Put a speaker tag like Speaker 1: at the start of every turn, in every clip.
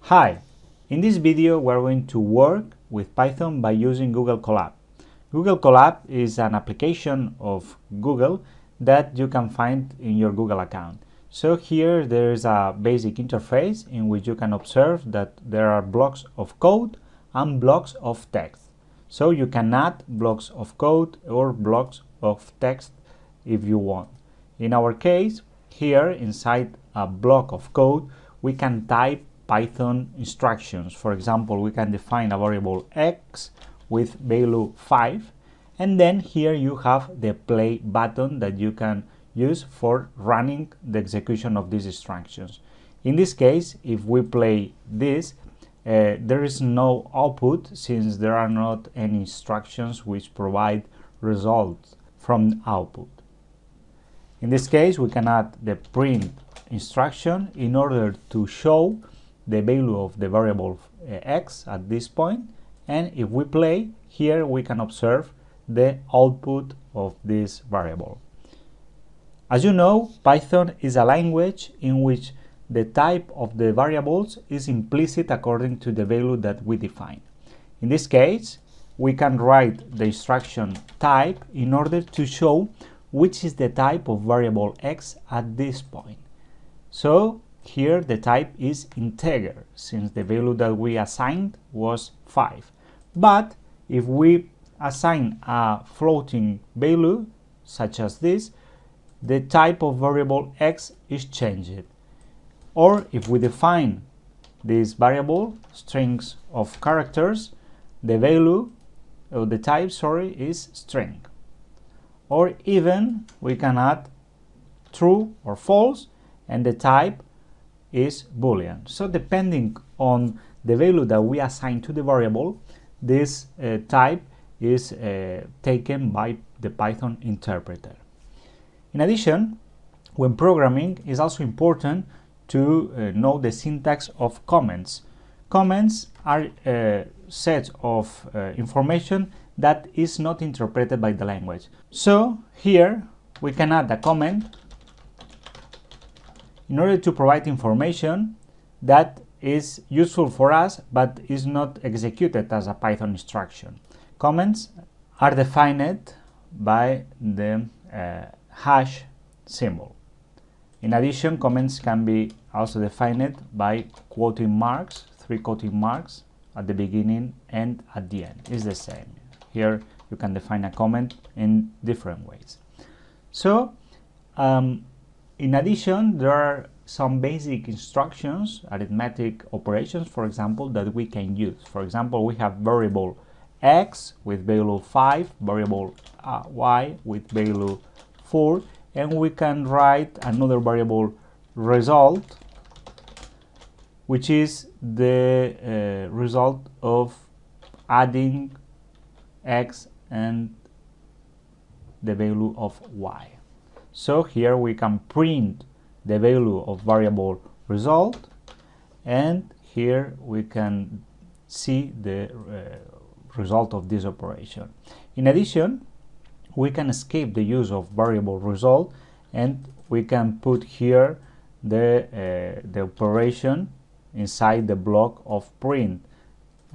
Speaker 1: Hi! In this video we're going to work with Python by using Google Colab. Google Colab is an application of Google that you can find in your Google account. So here there is a basic interface in which you can observe that there are blocks of code and blocks of text. So you can add blocks of code or blocks of text if you want. In our case, here inside a block of code we can type Python instructions. For example, we can define a variable x with value 5, and then here you have the play button that you can use for running the execution of these instructions. In this case, if we play this, there is no output since there are not any instructions which provide results from output. In this case, we can add the print instruction in order to show the value of the variable x at this point, and if we play, here we can observe the output of this variable. As you know, Python is a language in which the type of the variables is implicit according to the value that we define. In this case, we can write the instruction type in order to show which is the type of variable x at this point. So here the type is integer, since the value that we assigned was 5. But if we assign a floating value, such as this, the type of variable x is changed. Or if we define this variable, strings of characters, the value, or the type, is string. Or even we can add true or false, and the type is Boolean. So depending on the value that we assign to the variable, this type is taken by the Python interpreter. In addition, when programming, it's also important to know the syntax of comments. Comments are a set of information that is not interpreted by the language. So here we can add a comment in order to provide information that is useful for us but is not executed as a Python instruction. Comments are defined by the hash symbol. In addition, comments can be also defined by quoting marks, 3 quoting marks at the beginning and at the end. It's the same. Here you can define a comment in different ways. So in addition, there are some basic instructions, arithmetic operations, for example, that we can use. For example, we have variable x with value 5, variable y with value 4, and we can write another variable result, which is the result of adding x and the value of y. So here we can print the value of variable result, and here we can see the result of this operation. In addition, we can escape the use of variable result, and we can put here the operation inside the block of print,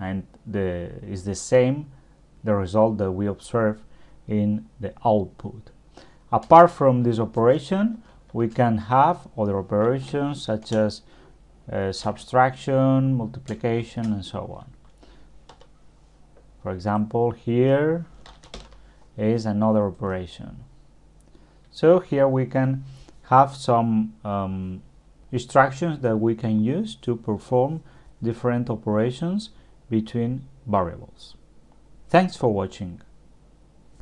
Speaker 1: and is the same the result that we observe in the output. Apart from this operation, we can have other operations such as subtraction, multiplication, and so on. For example, here is another operation. So here we can have some instructions that we can use to perform different operations between variables. Thanks for watching.